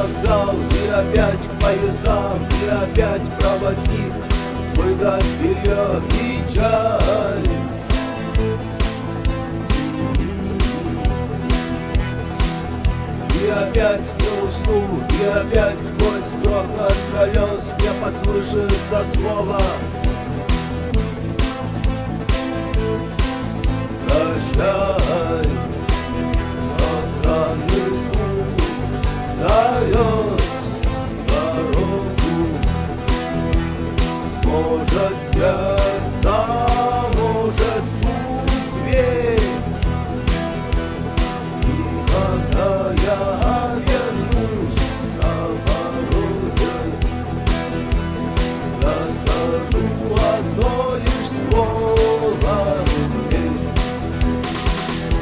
вокзал, и опять к поездам, и опять проводник выдаст белье и чай. И опять не усну, и опять сквозь грохот колес мне послышится слово: прощай.